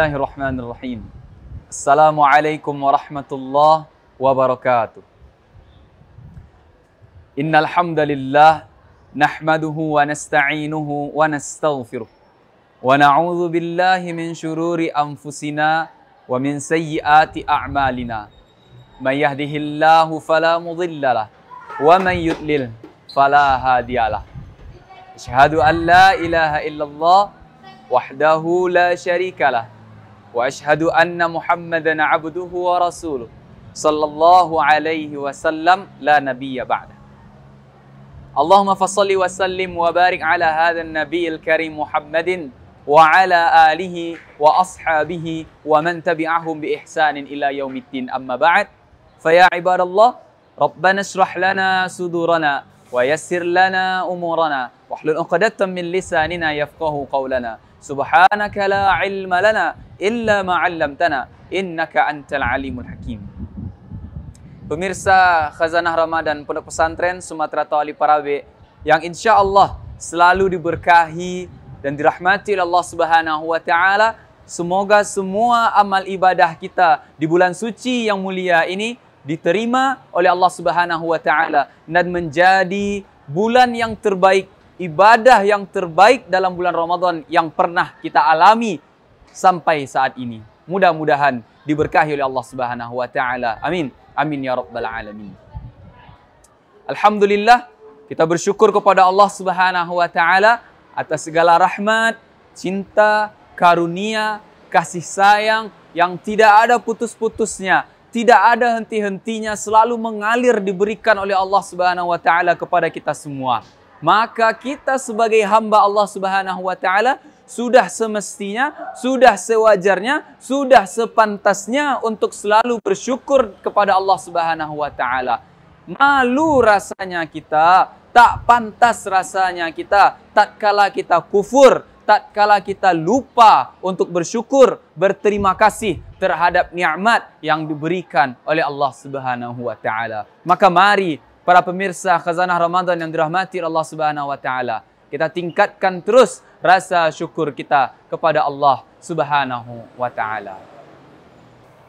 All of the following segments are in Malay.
Bismillahirrahmanirrahim. Assalamualaikum warahmatullahi wabarakatuh. Innal hamdalillah nahmaduhu wa nasta'inuhu wa nastaghfiruh wa na'udzu billahi min shururi anfusina wa min sayyiati a'malina. May yahdihillahu fala mudhillalah wa may yudlil fala hadiyalah. Asyhadu an la ilaha illallah wahdahu la syarikalah wa asyhadu anna Muhammadan abduhu wa rasuluh sallallahu alaihi wasallam la nabiyya ba'da. Allahumma fassalli wa sallim wa barik ala hadzal nabiyil karim Muhammadin wa ala alihi wa ashabihi wa man tabi'ahum bi ihsanin ila yaumiddin, amma ba'd. Fa ya ibadallah, rabbana shrah lana sudurana wa yassir lana umurana wahlul 'uqdatam min lisanina yafqahu qawlana. Subhanaka la ilma lana illa ma 'allamtana innaka antal alimul hakim. Pemirsa Khazanah Ramadan Pondok Pesantren Sumatera Tawali Parabe yang insya Allah selalu diberkahi dan dirahmati oleh Allah Subhanahu wa taala. Semoga semua amal ibadah kita di bulan suci yang mulia ini diterima oleh Allah Subhanahu wa taala dan menjadi bulan yang terbaik, ibadah yang terbaik dalam bulan Ramadan yang pernah kita alami sampai saat ini. Mudah-mudahan diberkahi oleh Allah Subhanahu wa taala. Amin. Amin ya rabbal alamin. Alhamdulillah, kita bersyukur kepada Allah Subhanahu wa taala atas segala rahmat, cinta, karunia, kasih sayang yang tidak ada putus-putusnya, tidak ada henti-hentinya, selalu mengalir diberikan oleh Allah Subhanahu wa taala kepada kita semua. Maka kita sebagai hamba Allah Subhanahu wa taala sudah semestinya, sudah sewajarnya, sudah sepantasnya untuk selalu bersyukur kepada Allah Subhanahu wa taala. Malu rasanya kita, tak pantas rasanya kita tatkala kita kufur, tatkala kita lupa untuk bersyukur, berterima kasih terhadap nikmat yang diberikan oleh Allah Subhanahu wa taala. Maka mari para pemirsa Khazanah Ramadan yang dirahmati Allah Subhanahu wa taala, kita tingkatkan terus rasa syukur kita kepada Allah Subhanahu wa taala.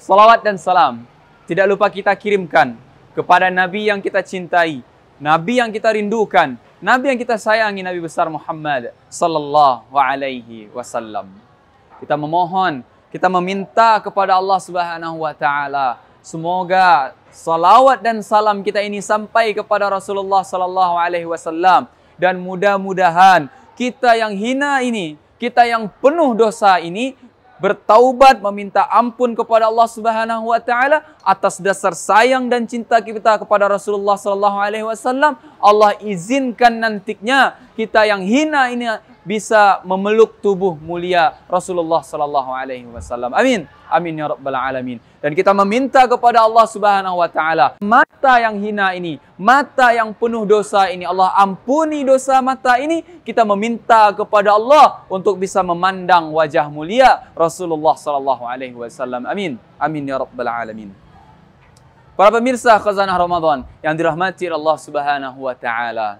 Salawat dan salam tidak lupa kita kirimkan kepada Nabi yang kita cintai, Nabi yang kita rindukan, Nabi yang kita sayangi, Nabi besar Muhammad sallallahu alaihi wasallam. Kita memohon, kita meminta kepada Allah Subhanahu wa taala, semoga salawat dan salam kita ini sampai kepada Rasulullah sallallahu alaihi wasallam, dan mudah-mudahan kita yang hina ini, kita yang penuh dosa ini bertaubat meminta ampun kepada Allah Subhanahu wa taala atas dasar sayang dan cinta kita kepada Rasulullah sallallahu alaihi wasallam. Allah izinkan nantinya kita yang hina ini bisa memeluk tubuh mulia Rasulullah sallallahu alaihi wasallam. Amin. Amin ya rabbal alamin. Dan kita meminta kepada Allah Subhanahu wa taala, mata yang hina ini, mata yang penuh dosa ini, Allah ampuni dosa mata ini. Kita meminta kepada Allah untuk bisa memandang wajah mulia Rasulullah sallallahu alaihi wasallam. Amin. Amin ya rabbal alamin. Para pemirsa Khazanah Ramadan yang dirahmati Allah Subhanahu wa taala,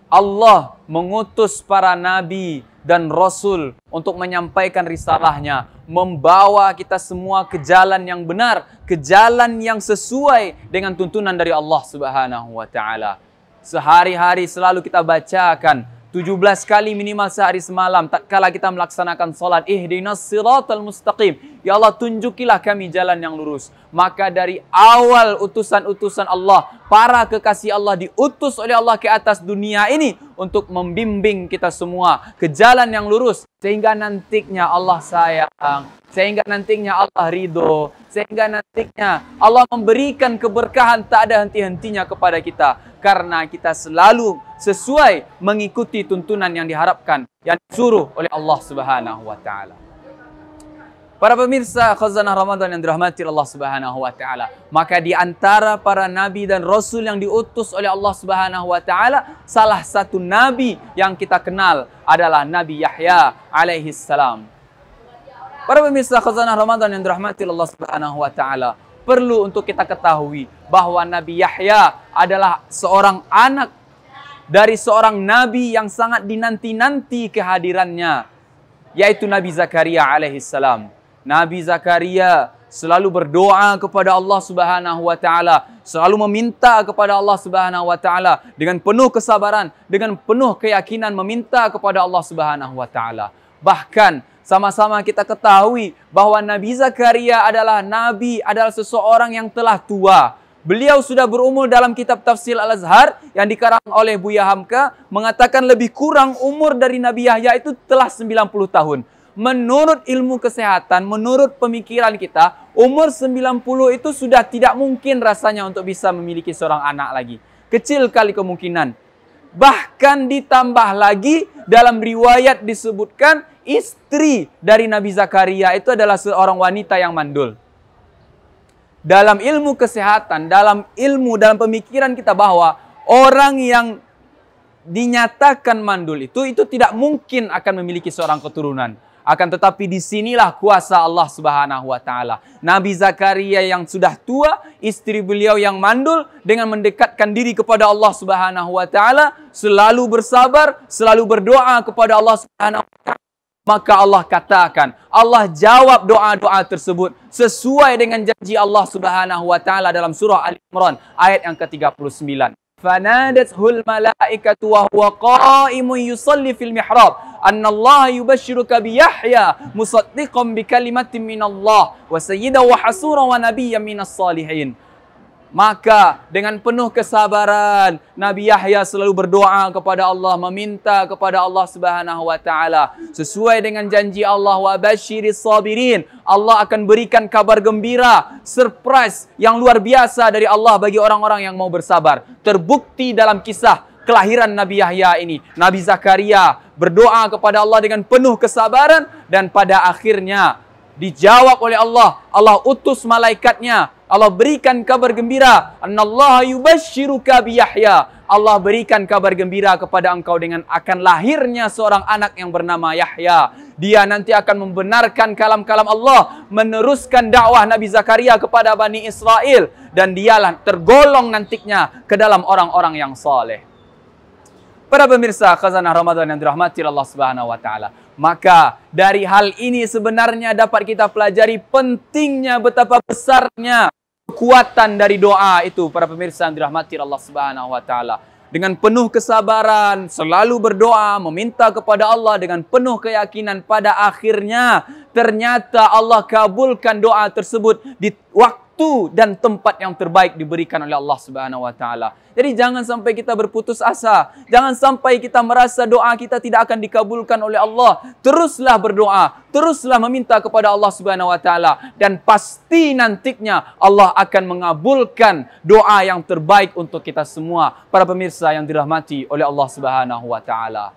Allah mengutus para nabi dan rasul untuk menyampaikan risalahnya, membawa kita semua ke jalan yang benar, ke jalan yang sesuai dengan tuntunan dari Allah Subhanahu wa taala. Sehari-hari selalu kita bacakan 17 kali minimal sehari semalam tatkala kita melaksanakan salat, ihdinas siratal mustaqim, ya Allah tunjukilah kami jalan yang lurus. Maka dari awal utusan-utusan Allah, para kekasih Allah diutus oleh Allah ke atas dunia ini untuk membimbing kita semua ke jalan yang lurus, sehingga nantinya Allah sayang, sehingga nantinya Allah ridho, sehingga nantinya Allah memberikan keberkahan tak ada henti-hentinya kepada kita, karena kita selalu sesuai mengikuti tuntunan yang diharapkan, yang disuruh oleh Allah Subhanahu wa taala. Para pemirsa Khazanah Ramadan yang dirahmati Allah Subhanahu wa taala, maka di antara para nabi dan rasul yang diutus oleh Allah Subhanahu wa taala, salah satu nabi yang kita kenal adalah Nabi Yahya alaihi salam. Para pemirsa Khazanah Ramadan yang dirahmati Allah Subhanahu wa taala, perlu untuk kita ketahui bahwa Nabi Yahya adalah seorang anak dari seorang nabi yang sangat dinanti-nanti kehadirannya. yaitu Nabi Zakaria alaihissalam. Nabi Zakaria selalu berdoa kepada Allah Subhanahu wa taala, selalu meminta kepada Allah Subhanahu wa taala dengan penuh kesabaran, dengan penuh keyakinan meminta kepada Allah Subhanahu wa taala. Bahkan sama-sama kita ketahui bahwa Nabi Zakaria adalah nabi, adalah seseorang yang telah tua. Beliau sudah berumur dalam kitab Tafsir Al-Azhar yang dikarang oleh Buya Hamka mengatakan lebih kurang umur dari Nabi Yahya itu telah 90 tahun. Menurut ilmu kesehatan, menurut pemikiran kita, umur 90 itu sudah tidak mungkin rasanya untuk bisa memiliki seorang anak lagi. Kecil kali kemungkinan. Bahkan ditambah lagi dalam riwayat disebutkan istri dari Nabi Zakaria itu adalah seorang wanita yang mandul. Dalam ilmu kesehatan, dalam pemikiran kita bahwa orang yang dinyatakan mandul itu tidak mungkin akan memiliki seorang keturunan. Akan tetapi disinilah kuasa Allah Subhanahu wa taala. Nabi Zakaria yang sudah tua, istri beliau yang mandul, dengan mendekatkan diri kepada Allah Subhanahu wa taala, selalu bersabar, selalu berdoa kepada Allah Subhanahu wa taala. Maka Allah katakan, Allah jawab doa-doa tersebut sesuai dengan janji Allah Subhanahu wa taala dalam surah Al-Imran ayat yang ke-39. Fanadathul malaikatu wa huwa qa'imun yusalli fil mihrab anna Allah yubashshiruka bi Yahya musaddiqan bi kalimatin min Allah wa sayyidan wa hasuran wa nabiyyan minas salihin. Maka dengan penuh kesabaran Nabi Yahya selalu berdoa kepada Allah, meminta kepada Allah Subhanahu wa taala sesuai dengan janji Allah, wa basyiris sabirin. Allah akan berikan kabar gembira, surprise yang luar biasa dari Allah bagi orang-orang yang mau bersabar. Terbukti dalam kisah kelahiran Nabi Yahya ini, Nabi Zakaria berdoa kepada Allah dengan penuh kesabaran dan pada akhirnya dijawab oleh Allah. Allah utus malaikatnya. Allah berikan kabar gembira. Annallaha yubashshiruka bi Yahya. Allah berikan kabar gembira kepada engkau dengan akan lahirnya seorang anak yang bernama Yahya. Dia nanti akan membenarkan kalam-kalam Allah, meneruskan dakwah Nabi Zakaria kepada Bani Israel, dan dialah tergolong nantinya ke dalam orang-orang yang saleh. Para pemirsa Khazanah Ramadan yang dirahmati Allah Subhanahu wa taala. Maka dari hal ini sebenarnya dapat kita pelajari pentingnya, betapa besarnya kekuatan dari doa itu, para pemirsa yang dirahmati Allah Subhanahu wa taala. Dengan penuh kesabaran, selalu berdoa, meminta kepada Allah dengan penuh keyakinan, pada akhirnya ternyata Allah kabulkan doa tersebut di waktu dan tempat yang terbaik diberikan oleh Allah Subhanahu wa taala. Jadi jangan sampai kita berputus asa. Jangan sampai kita merasa doa kita tidak akan dikabulkan oleh Allah. Teruslah berdoa, teruslah meminta kepada Allah Subhanahu wa taala, dan pasti nantinya Allah akan mengabulkan doa yang terbaik untuk kita semua, para pemirsa yang dirahmati oleh Allah Subhanahu wa taala.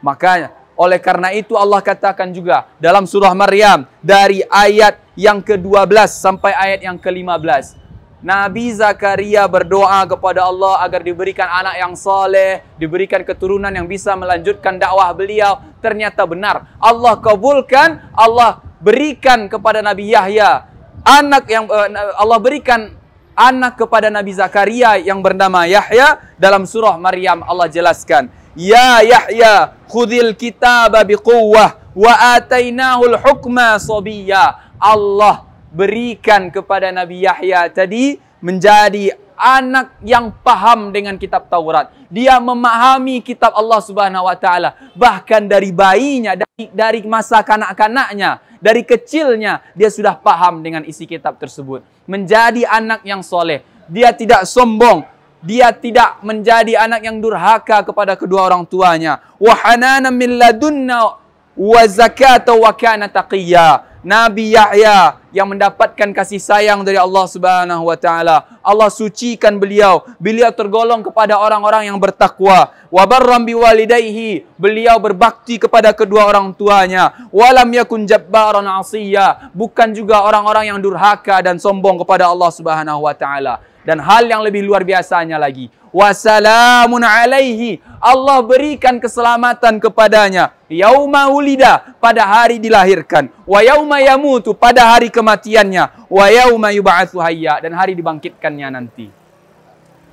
Makanya oleh karena itu Allah katakan juga dalam surah Maryam dari ayat yang ke-12 sampai ayat yang ke-15. Nabi Zakaria berdoa kepada Allah agar diberikan anak yang saleh, diberikan keturunan yang bisa melanjutkan dakwah beliau. Ternyata benar. Allah kabulkan, Allah berikan kepada Nabi Yahya anak yang Allah berikan anak kepada Nabi Zakaria yang bernama Yahya. Dalam surah Maryam Allah jelaskan, Ya Yahya, khudhil kitaba biquwwah wa atainahul hukma sabiyya. Allah berikan kepada Nabi Yahya tadi menjadi anak yang paham dengan kitab Taurat. Dia memahami kitab Allah Subhanahu wa taala. Bahkan dari bayinya, dari masa kanak-kanaknya, dari kecilnya dia sudah paham dengan isi kitab tersebut. Menjadi anak yang soleh. Dia tidak sombong. Dia tidak menjadi anak yang durhaka kepada kedua orang tuanya. Wa hananan min ladunna wa zakata wa kana taqiyya. Nabi Yahya yang mendapatkan kasih sayang dari Allah Subhanahu wa taala. Allah sucikan beliau. Beliau tergolong kepada orang-orang yang bertakwa. Wa barram biwalidayhi. Beliau berbakti kepada kedua orang tuanya. Walam yakun jabbaran 'asiyya. Bukan juga orang-orang yang durhaka dan sombong kepada Allah Subhanahu wa taala. Dan hal yang lebih luar biasanya lagi, wassalamun alaihi. Allah berikan keselamatan kepadanya. Yauma wulida, pada hari dilahirkan. Wa yauma yamutu, pada hari kematiannya. Wa yauma yub'atsu hayya, dan hari dibangkitkannya nanti.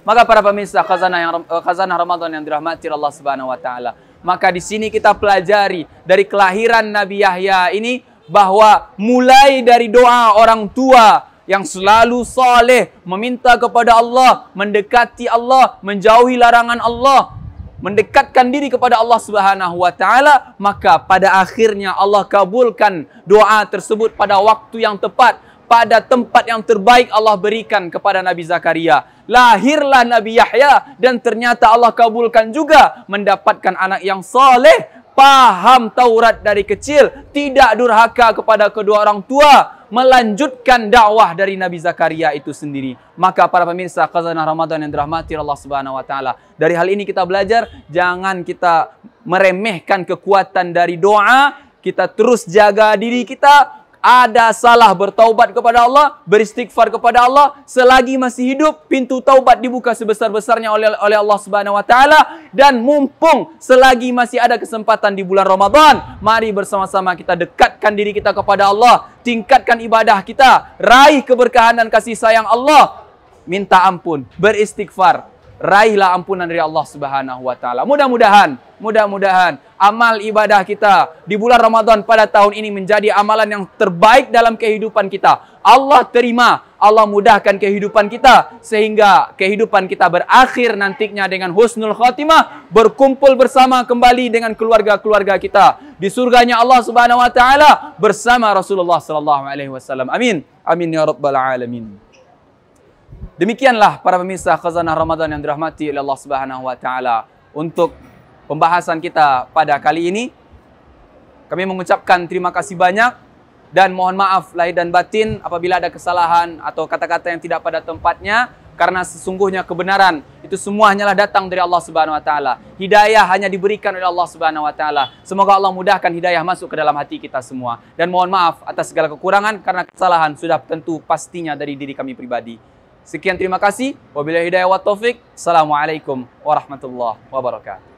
Maka para pemirsa khazanah Ramadan yang dirahmati Allah Subhanahu wa taala, Maka di sini kita pelajari dari kelahiran Nabi Yahya ini bahwa mulai dari doa orang tua yang selalu saleh, meminta kepada Allah, mendekati Allah, menjauhi larangan Allah, mendekatkan diri kepada Allah Subhanahu wa taala, maka pada akhirnya Allah kabulkan doa tersebut pada waktu yang tepat, pada tempat yang terbaik Allah berikan kepada Nabi Zakaria. Lahirlah Nabi Yahya dan ternyata Allah kabulkan juga mendapatkan anak yang saleh, paham Taurat dari kecil, tidak durhaka kepada kedua orang tua, melanjutkan dakwah dari Nabi Zakaria itu sendiri. Maka para pemirsa khazanah Ramadan yang dirahmati Allah Subhanahu wa taala, dari hal ini kita belajar jangan kita meremehkan kekuatan dari doa, kita terus jaga diri kita. Ada salah bertaubat kepada Allah, beristighfar kepada Allah, selagi masih hidup pintu taubat dibuka sebesar-besarnya oleh Allah Subhanahu wa taala. Dan mumpung selagi masih ada kesempatan di bulan Ramadan, mari bersama-sama kita dekatkan diri kita kepada Allah, tingkatkan ibadah kita, raih keberkahan dan kasih sayang Allah, minta ampun, beristighfar, raihlah ampunan dari Allah Subhanahu wa taala. Mudah-mudahan amal ibadah kita di bulan Ramadan pada tahun ini menjadi amalan yang terbaik dalam kehidupan kita. Allah terima, Allah mudahkan kehidupan kita sehingga kehidupan kita berakhir nantinya dengan husnul khatimah, berkumpul bersama kembali dengan keluarga-keluarga kita di surganya Allah Subhanahu wa taala bersama Rasulullah sallallahu alaihi wasallam. Amin. Amin ya rabbal alamin. Demikianlah para pemirsa khazanah Ramadan yang dirahmati oleh Allah Subhanahu wa taala. Untuk pembahasan kita pada kali ini, kami mengucapkan terima kasih banyak dan mohon maaf lahir dan batin apabila ada kesalahan atau kata-kata yang tidak pada tempatnya, karena sesungguhnya kebenaran itu semua hanyalah datang dari Allah Subhanahu wa taala. Hidayah hanya diberikan oleh Allah Subhanahu wa taala. Semoga Allah mudahkan hidayah masuk ke dalam hati kita semua, dan mohon maaf atas segala kekurangan karena kesalahan sudah tentu pastinya dari diri kami pribadi. Sekian, terima kasih. Wabillahi hidayah wa taufik. Assalamualaikum warahmatullahi wabarakatuh.